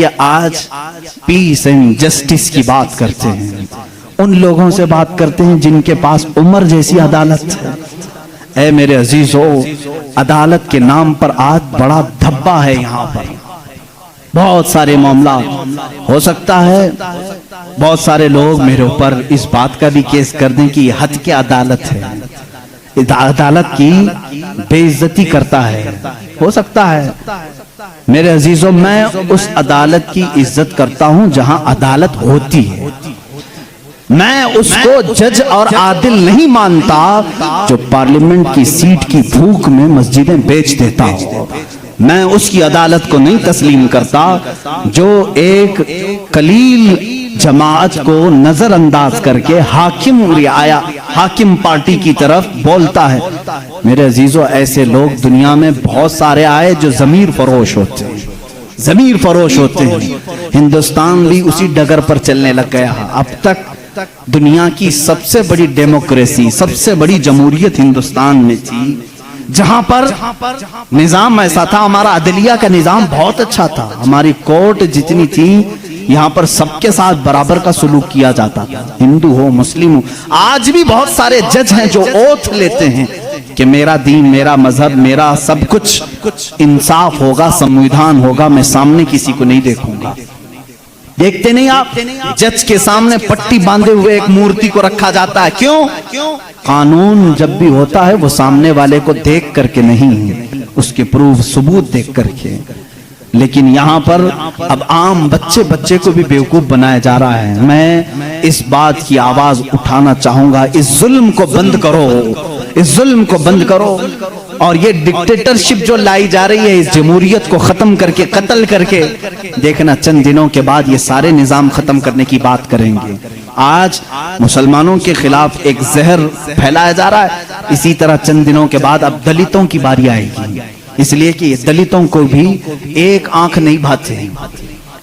ये आज piece and justice की बात करते हैं, उन लोगों से बात करते हैं जिनके पास उमर जैसी अदालत है। ऐ मेरे अजीजों, अदालत के नाम पर आज बड़ा धब्बा है। यहाँ पर बहुत सारे मामला हो सकता है, बहुत सारे लोग मेरे ऊपर इस बात का भी केस कर दें कि हद की अदालत है, अदालत की बेइज्जती करता है। हो सकता है मेरे अजीजों, मैं उस अदालत की इज्जत करता हूं जहां अदालत होती है। मैं उसको जज और आदिल नहीं मानता जो पार्लियामेंट की सीट की भूख में मस्जिदें बेच देता हो। मैं उसकी अदालत को नहीं तस्लीम करता जो एक कलील जमात को नजरअंदाज करके हाकिम पार्टी की तरफ बोलता है। मेरे अजीजों, ऐसे लोग दुनिया में बहुत सारे आए जो जमीर फरोश होते हैं, जमीर फरोश होते हैं। हिंदुस्तान भी उसी डगर पर चलने लग गया। अब तक दुनिया की सबसे बड़ी डेमोक्रेसी, सबसे बड़ी जमहूरियत हिंदुस्तान में थी, जहां पर निजाम ऐसा था। हमारा अदलिया का निजाम बहुत अच्छा था, हमारी कोर्ट जितनी थी यहाँ पर सबके साथ बराबर का सलूक किया जाता था, हिंदू हो मुस्लिम हो। आज भी बहुत सारे जज हैं जो ओथ लेते हैं कि मेरा दीन, मेरा मजहब, मेरा सब कुछ इंसाफ होगा, संविधान होगा, मैं सामने किसी को नहीं देखूंगा। देखते नहीं आप, जज के सामने पट्टी बांधे हुए एक मूर्ति को रखा जाता है। क्यों? कानून जब भी होता है वो सामने वाले को देख करके नहीं, उसके प्रूफ सबूत देख करके। लेकिन यहाँ पर अब आम बच्चे को भी बेवकूफ बनाया जा रहा है। मैं इस बात की आवाज उठाना चाहूंगा, इस जुल्म को बंद करो, इस जुल्म को बंद करो। और ये डिक्टेटरशिप जो लाई जा रही है, इस जमहूरियत को खत्म करके, कत्ल करके, देखना चंद दिनों के बाद ये सारे निजाम खत्म करने की बात करेंगे। आज मुसलमानों के खिलाफ एक जहर फैलाया जा रहा है, इसी तरह चंद दिनों के बाद अब दलितों की बारी आएगी। इसलिए कि दलितों को भी एक आंख नहीं भाते,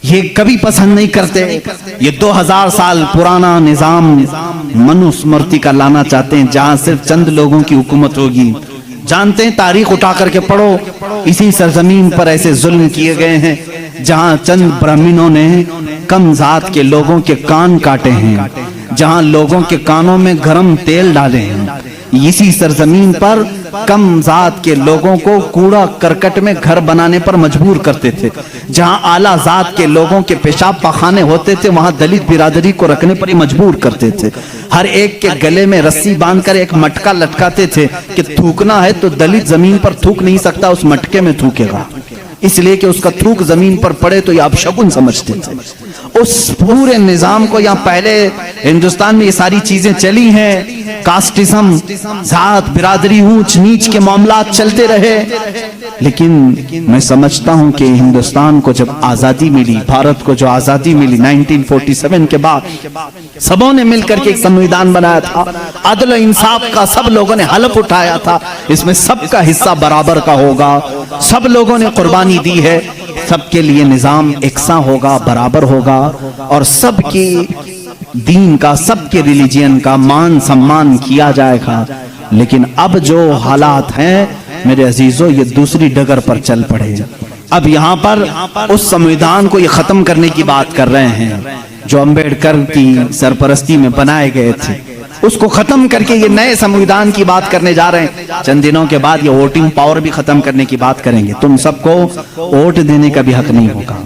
ये कभी पसंद नहीं करते। ये 2000 साल पुराना निजाम मनुस्मृति का लाना चाहते हैं, जहां सिर्फ चंद लोगों की हुकूमत होगी। जानते हैं, तारीख उठा करके पढ़ो, इसी सरजमीन पर ऐसे जुल्म किए गए हैं जहां चंद ब्राह्मणों ने कम जात के लोगों के कान काटे हैं, जहां लोगों के कानों में गरम तेल डाले हैं। इसी सरजमीन पर कम जात के लोगों को कूड़ा करकट में घर बनाने पर मजबूर करते थे। जहां आला जात के लोगों के पेशाब पाखाने होते थे, वहां दलित बिरादरी को रखने पर ही मजबूर करते थे। हर एक के गले में रस्सी बांधकर एक मटका लटकाते थे कि थूकना है तो दलित जमीन पर थूक नहीं सकता, उस मटके में थूकेगा, इसलिए कि उसका थूक जमीन पर पड़े तो ये अपशगुन समझते थे। उस पूरे निजाम को, यहाँ पहले हिंदुस्तान में ये सारी चीजें चली हैं, कास्टिज्म, जात बिरादरी, ऊंच नीच के मामला चलते रहे। लेकिन मैं समझता हूं कि हिंदुस्तान को जब आजादी मिली, भारत को जो आजादी मिली 1947 के बाद, सबों ने मिलकर के एक संविधान बनाया था, अदल और इंसाफ का सब लोगों ने हलफ उठाया था, इसमें सबका हिस्सा बराबर का होगा, सब लोगों ने कुर्बानी दी है, सबके लिए निजाम एकसा होगा, बराबर होगा, और सबकी दीन का, सबके रिलीजियन का मान सम्मान किया जाएगा। लेकिन अब जो हालात हैं मेरे अजीजों, ये दूसरी डगर पर चल पड़े। अब यहाँ पर उस संविधान को ये खत्म करने की बात कर रहे हैं जो अंबेडकर की सरपरस्ती में बनाए गए थे, उसको खत्म करके ये नए संविधान की बात करने जा रहे हैं। चंद दिनों के बाद ये वोटिंग पावर भी खत्म करने की बात करेंगे। तुम सबको वोट देने का भी हक नहीं होगा,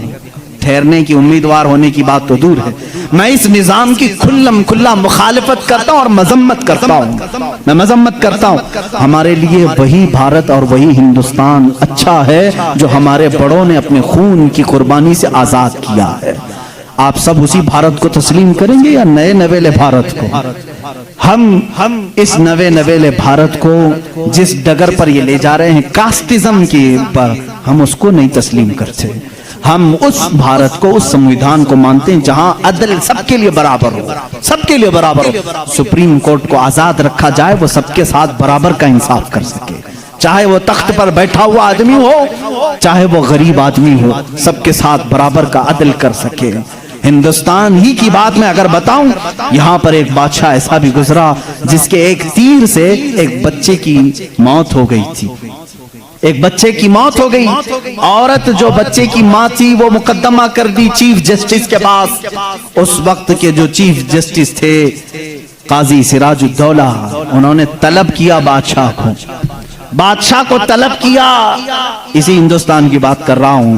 ठहरने की, उम्मीदवार होने की बात तो दूर है। मैं इस निजाम की खुल्ला मुखालिफत करता हूं और मजम्मत करता हूं, मैं मजम्मत करता हूं। हमारे लिए वही भारत और वही हिंदुस्तान अच्छा है जो हमारे बड़ों ने अपने खून की कुर्बानी से आजाद किया है। आप सब उसी भारत को तस्लीम करेंगे या नए नवेले भारत को? हम इस नवे नवेले भारत को जिस डगर पर ये ले जा रहे हैं, कास्टिज्म के ऊपर, हम उसको नहीं तस्लीम करते। हम उस भारत को, उस संविधान को मानते हैं जहां अदल सबके लिए बराबर हो, सबके लिए बराबर हो। सुप्रीम कोर्ट को आजाद रखा जाए, वो सबके साथ बराबर का इंसाफ कर सके, चाहे वो तख्त पर बैठा हुआ आदमी हो, चाहे वो गरीब आदमी हो, सबके साथ बराबर का अदल कर सके। हिंदुस्तान ही की बात मैं अगर बताऊं, यहाँ पर एक बादशाह ऐसा भी गुजरा जिसके एक तीर से एक बच्चे की मौत हो गई थी। एक बच्चे की मौत हो गई। औरत जो बच्चे की माँ थी वो मुकदमा कर दी चीफ जस्टिस के पास। उस वक्त के जो चीफ जस्टिस थे काजी सिराजुद्दौला, उन्होंने तलब किया बादशाह को तलब किया। इसी हिंदुस्तान की बात कर रहा हूं।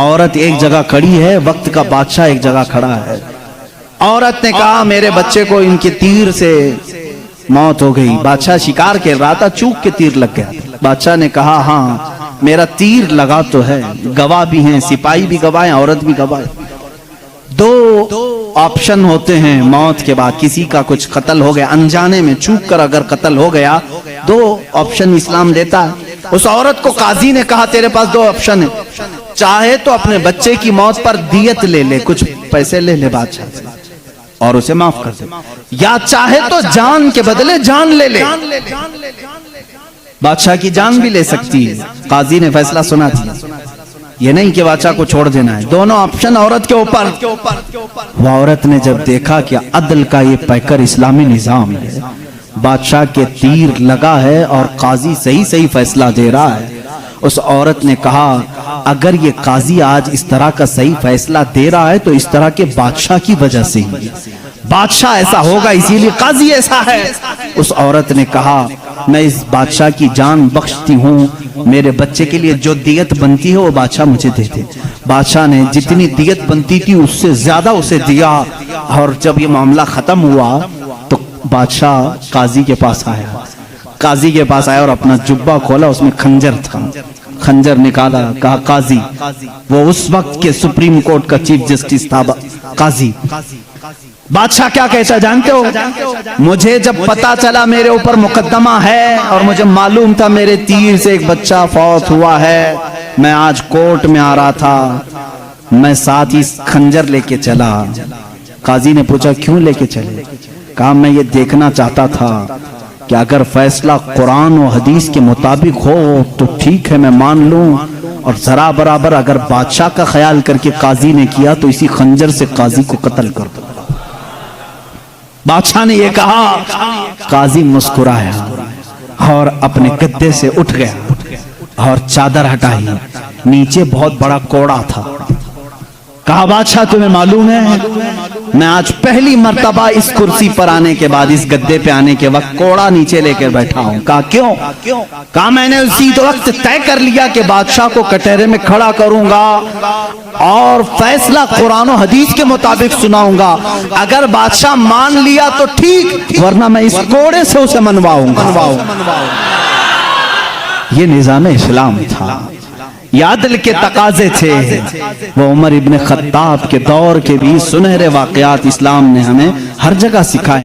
औरत एक जगह खड़ी है, वक्त का बादशाह एक जगह खड़ा है। औरत ने कहा मेरे बच्चे को इनके तीर से मौत हो गई। बादशाह शिकार खेल रहा था, चूक के तीर लग गया। बादशाह ने कहा हाँ मेरा तीर लगा तो है, गवाह भी हैं, सिपाही भी गवाह हैं, औरत भी गवाह है। दो ऑप्शन होते हैं मौत के बाद, किसी का कुछ कत्ल हो गया अनजाने में, चूक कर अगर कत्ल हो गया, दो ऑप्शन इस्लाम देता है। उस औरत को काजी ने कहा तेरे पास दो ऑप्शन है, चाहे तो अपने बच्चे की मौत पर दियत ले ले, कुछ पैसे ले ले बादशाह से और उसे माफ कर दे, या चाहे तो जान के बदले जान ले ले। बादशाह की जान भी ले सकती है। काजी ने फैसला सुना दिया, ये नहीं कि बादशाह को छोड़ देना है, दोनों ऑप्शन औरत के ऊपर। वो औरत ने जब देखा कि अदल का ये पैकर इस्लामी निजाम है, बादशाह के तीर लगा है और काजी सही सही फैसला दे रहा है, उस औरत ने कहा अगर ये काजी आज इस तरह का सही फैसला दे रहा है तो इस तरह के बादशाह की वजह से ही, बादशाह ऐसा होगा इसीलिए काजी ऐसा है। उस औरत ने कहा मैं इस बादशाह की जान बख्शती हूँ, मेरे बच्चे के लिए जो दियत बनती है वो बादशाह मुझे दे दे। बादशाह ने जितनी दियत बनती थी उससे ज्यादा उसे दिया। और जब ये मामला खत्म हुआ तो बादशाह काजी के पास आया, काजी के पास आया और अपना जुब्बा खोला, उसमें खंजर था, खंजर निकाला, कहा काजी, वो उस वक्त के सुप्रीम कोर्ट का चीफ जस्टिस था काजी। बादशाह क्या कहता जानते हो, मुझे जब पता चला मेरे ऊपर मुकदमा है और मुझे मालूम था मेरे तीर से एक बच्चा फौत हुआ है, मैं आज कोर्ट में आ रहा था, मैं साथ ही खंजर लेके चला। काजी ने पूछा क्यों लेके चले? कहा मैं ये देखना चाहता था कि अगर फैसला कुरान और हदीस के मुताबिक हो तो ठीक है मैं मान लूं, और जरा बराबर अगर बादशाह का ख्याल करके काजी ने किया तो इसी खंजर से काजी को कत्ल कर दो। बादशाह ने यह कहा, काजी मुस्कुराया और अपने गद्दे से उठ गया और चादर हटाई, नीचे बहुत बड़ा कोड़ा था। कहा बादशाह तुम्हें मालूम है मैं आज पहली मर्तबा इस कुर्सी पर आने के बाद, इस गद्दे पे आने के वक्त कोड़ा नीचे लेकर बैठा हूं। कहा क्यों? कहा मैंने उसी वक्त तय कर लिया कि बादशाह को कटहरे में खड़ा करूंगा और फैसला कुरान और हदीस के मुताबिक सुनाऊंगा, अगर बादशाह मान लिया तो ठीक, वरना मैं इस कोड़े से उसे मनवाऊंगा। ये निजाम इस्लाम था, यादल के तकाजे थे। वो उमर इब्न खत्ताब के दौर के भी सुनहरे वाकयात इस्लाम ने हमें हर जगह सिखाए।